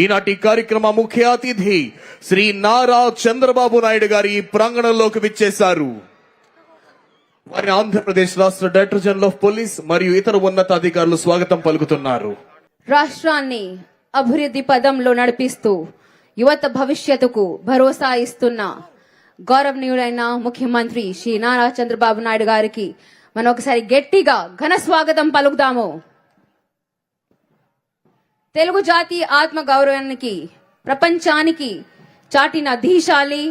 ఈనాటి కార్యక్రమ ముఖ్య అతిథి శ్రీ నారా చంద్రబాబు నాయుడు గారి ప్రాంగణంలోకి విచ్చేశారు. వారి ఆంధ్రప్రదేశ్ రాష్ట్ర డైరెక్టర్ జనరల్ ఆఫ్ పోలీస్ మరియు ఇతర ఉన్నతాధికారులు స్వాగతం పలుకుతున్నారు. రాష్ట్రాన్ని అభివృద్ధి పదంలో నడిపిస్తూ యువత భవిష్యత్తుకు భరోసా ఇస్తున్న గౌరవనీయుడైన ముఖ్యమంత్రి శ్రీ నారా చంద్రబాబు నాయుడు గారికి మనం ఒకసారి గట్టిగా ఘన స్వాగతం పలుకుదాము. తెలుగు జాతి ఆత్మ గౌరవానికి ప్రపంచానికి చాటిన ధీశాలి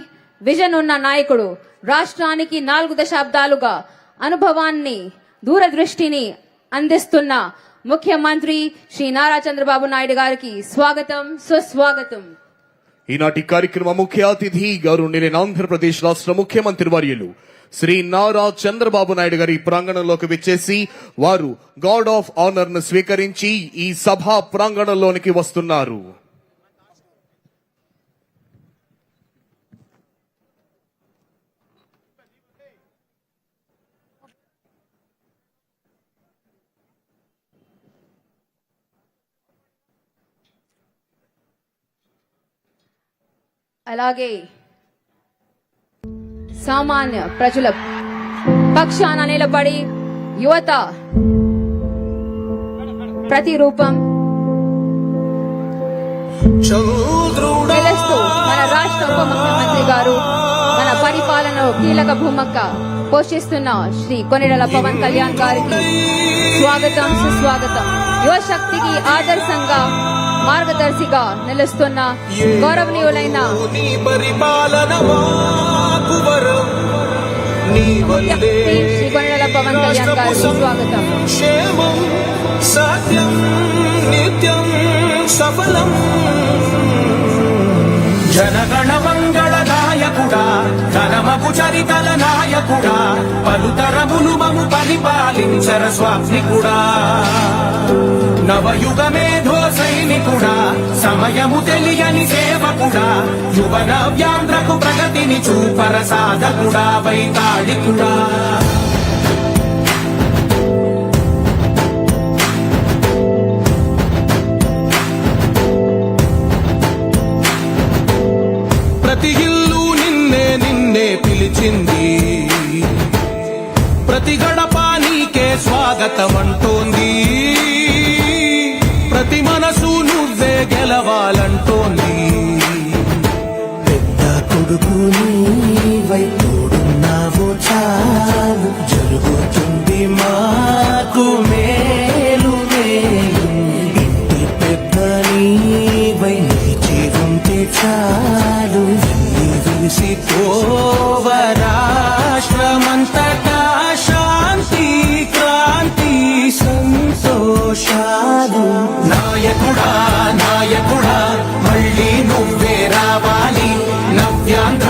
విజన్ ఉన్న నాయకుడు, రాష్ట్రానికి 4 దశాబ్దాలుగా అనుభవాన్ని దూరదృష్టిని అందిస్తున్న ముఖ్యమంత్రి శ్రీ నారా చంద్రబాబు నాయుడు గారికి స్వాగతం, సుస్వాగతం. ఈనాటి కార్యక్రమ ముఖ్య అతిథి గౌరవనీయులైన ఆంధ్రప్రదేశ్ రాష్ట్ర ముఖ్యమంత్రి వర్యులు శ్రీ నారా చంద్రబాబు నాయుడు గారి ప్రాంగణంలోకి విచ్చేసి వారు గార్డ్ ఆఫ్ ఆనర్ ను స్వీకరించి ఈ సభా ప్రాంగణంలోనికి వస్తున్నారు. అలాగే సామాన్య ప్రజల పక్షాన నిలబడి యువత ప్రతిరూపం తెలుస్తూ మన రాష్ట్ర ఉప ముఖ్యమంత్రి గారు మన పరిపాలనలో కీలక భూమిక పోషిస్తున్న శ్రీ కొనిడెల పవన్ కళ్యాణ్ గారికి స్వాగతం, సుస్వాగతం. యువశక్తికి ఆదర్శంగా మార్గదర్శిగా నిలుస్తున్న గౌరవనీయులైన శ్రీ కొనిడెల పవన్ కళ్యాణ్ గారికి స్వాగతం. సత్యం నిత్యం సఫలం జనగణ మంగళ నాయకుడా, ఘనమగు చరితల నాయకుడా, పలుతరములు మము పరిపాలించర స్వామికుడా, నవయుగ మేధో సైనికుడా, సమయము తెలియని సేవకుడా, యువన వ్యాంధ్రకు ప్రగతిని చూపర సాధకుడా, వైతాళికుడా. ప్రతి ఇల్లు నిన్నే నిన్నే పిలిచింది, ప్రతి గడప నీకే స్వాగతమంటోంది, ప్రతి మనసు నువ్వే గెలవాలంటోంది. పెద్ద కొడుకు నీవై తోడున్నావు చాలు, జరుగుతుంది మాకు మేలు మేలు. ఇంటి పెద్ద నీవై నిలిచి ఉంటే చాలు, విసిపోవ రాష్ట్రమంతటా శాంతి క్రాంతి సంతోషాలు. నాయకుడా నాయకుడా మళ్ళీ నువ్వే రావాలి, నవ్యాంధ్ర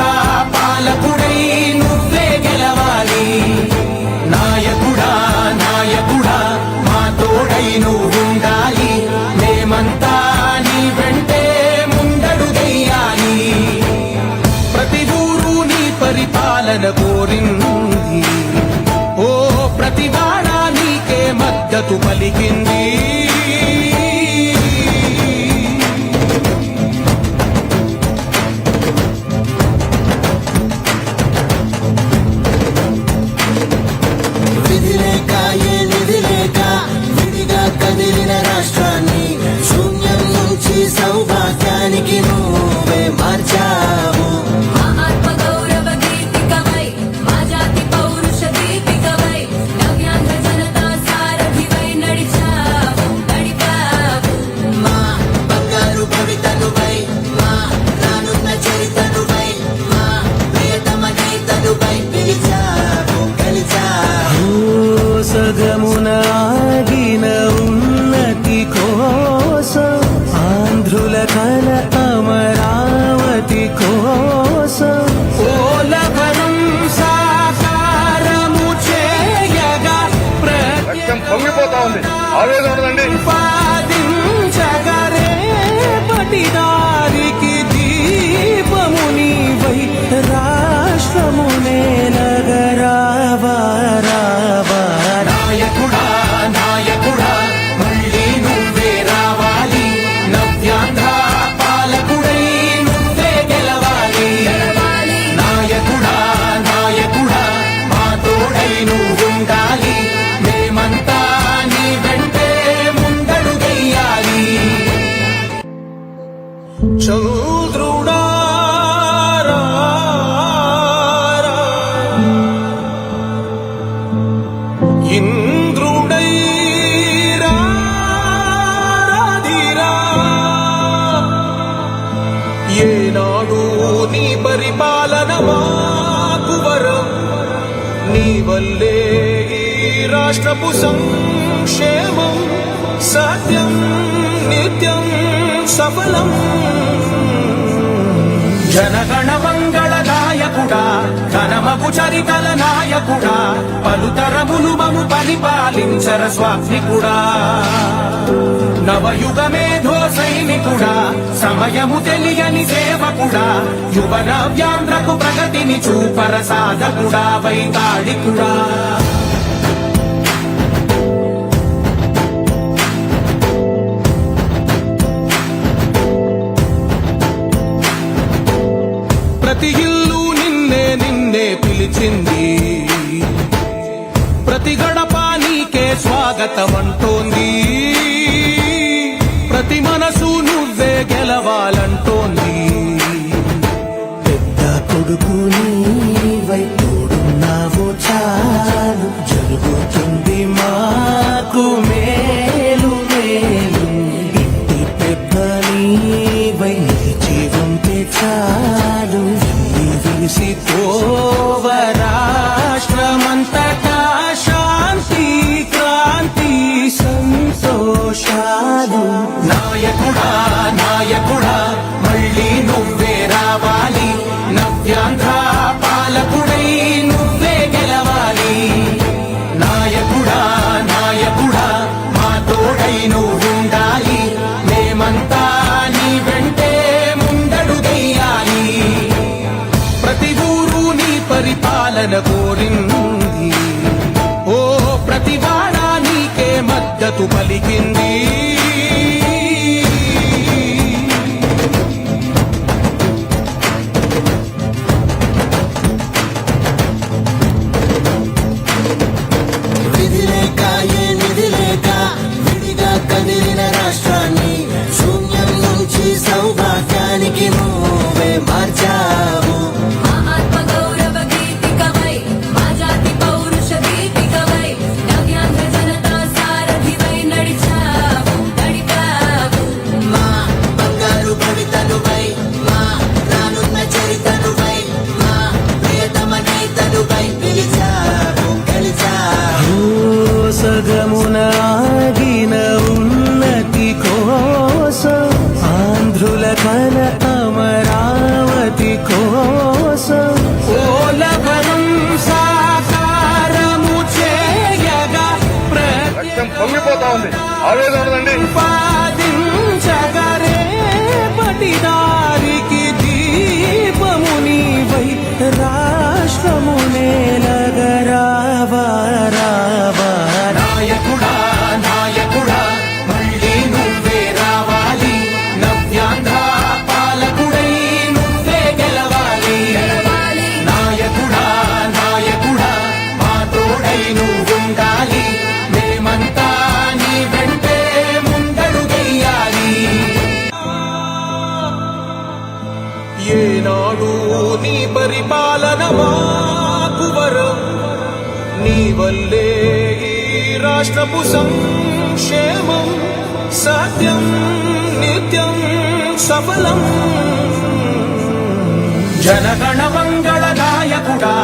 పాలకుడై నువ్వే గెలవాలి. నాయకుడా నాయకుడా మా తోడై నువ్వుండాలి, మేమంతా నీ వెంటే ముందడుగెయ్యాలి. ప్రతి ఊరు నీ పరిపాలన కోరింది, ఓ ప్రతి వాడ నీకే మద్దతు పలికింది. విధి లేక ఏ నిధి లేక విధిగా కదిలిన రాష్ట్రాన్ని శూన్యం నుంచి సౌభాగ్యానికి నువ్వే మార్చావు. సగమున ఆగిన ఉన్నతి కోసం, ఆంధ్రుల కల అమరావతి కోసం, ఓలవరం సాకారము చేయగా పాదించగరే పటిదారికి దీపము నీవై రాష్ట్రమునే నగరావా. నాయకుడా నాయకుడా మళ్ళీ నువ్వే రావాలి, నవ్యాంధ్ర చంద్రుడా రా, రా. ఇంద్రుడై రా, రాధిరా. ఏనాడు నీ పరిపాలన మాకు వరం, నీ వల్లే ఈ రాష్ట్రపు సంక్షేమం సత్యం నిత్యం సఫలం. జనగణ మంగళ నాయకుడా, ఘనమగు చరితల నాయకుడా, పలుతరములు మము పరిపాలించర స్వామికుడా. నవయుగ మేధో సైనికుడా, సమయము తెలియని సేవకుడా, యువ నవ్యాంధ్రకు ప్రగతిని చూపర సాధకుడా, వైతాళికుడా. ప్రతి ఇల్లు నిన్నే నిన్నే పిలిచింది, ప్రతి గడప నీకే స్వాగతమంటోంది, ప్రతి మనసు నువ్వే గెలవాలంటోంది. పెద్ద కొడుకు నీవై తోడున్నావు చాలు, జరుగుతుంది మాకు మేలు మేలు. ఇంటి పెద్ద నీవై నిలిచి ఉంటే చాలు, విసిపోవ రాష్ట్రమంతటా శాంతి క్రాంతి సంతోషాలు. నాయకుడా నాయకుడా మళ్ళీ నువ్వే రావాలి, నవ్యాంధ్ర పాలకుడై నువ్వే గెలవాలి. నాయకుడా నాయకుడా మా తోడై నువ్వుండాలి, మేమంతా నీ వెంటే ముందడుగెయ్యాలి. ప్రతి ఊరు నీ పరిపాలన కోరింది, ఓ ప్రతి వాడ నీకే మద్దతు పలికింది. విధిలేక ఏ నిధిలేక విడిగా కదిలిన రాష్ట్రాన్ని శూన్యం నుంచి సౌభాగ్యానికి నువ్వే మార్చావు. ఆత్మ గౌరవ గీతికవై, మా జాతి పౌరుష దీపికవై, నవ్యాంధ్ర జనతా సారథివై నడిచావు నడిపావు. మా బంగారు భవితనువై, మా రానున్న చరితనువై, మా ప్రియతమ నేతనువై పిలిచావు గెలిచావు. సగమున ఆగిన ఉన్నతి కోసం, ఆంధ్రుల కల అమరావతి కోసం, ఓలవరం సాకారము చేయగా పొంగిపోతా ఉంది, ఆవేదన ఉందండి. పాదించగరే పటిదారికి దీపము నీవై, రాష్ట్రము నేలగరావా రావా. నాయకుడా నాయకుడా మళ్ళీ నువ్వే రావాలి, నవ్యాంధ్ర పాలకుడై నువ్వే గెలవాలి. నాయకుడా నాయకుడా మా తోడై నువ్వుండాలి, మేమంతా నీ వెంటే ముందడుగెయ్యాలి. ఏనాడు నీ పరిపాలన మాకు వరం, నీ వల్లే ఈ రాష్ట్రపు సంక్షేమం సత్యం నిత్యం సఫలం. జనగణ మంగళ నాయకుడా,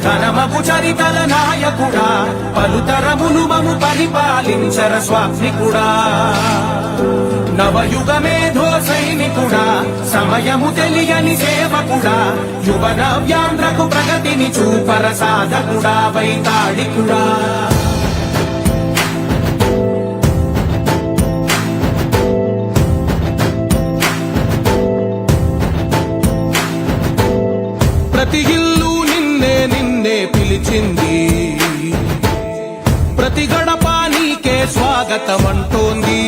ఘనమగు చరితల నాయకుడా, పలుతరములు మము పరిపాలించర స్వామికుడా. నవయుగ మేధో సైనికుడా, సమయము తెలియని సేవకుడా, యువ నవ్యాంధ్రకు ప్రగతిని చూపర సాధకుడా, వైతాళికుడా. ప్రతి ఇల్లు నిన్నే నిన్నే పిలిచింది, ప్రతి గడప నీకే స్వాగతమంటోంది.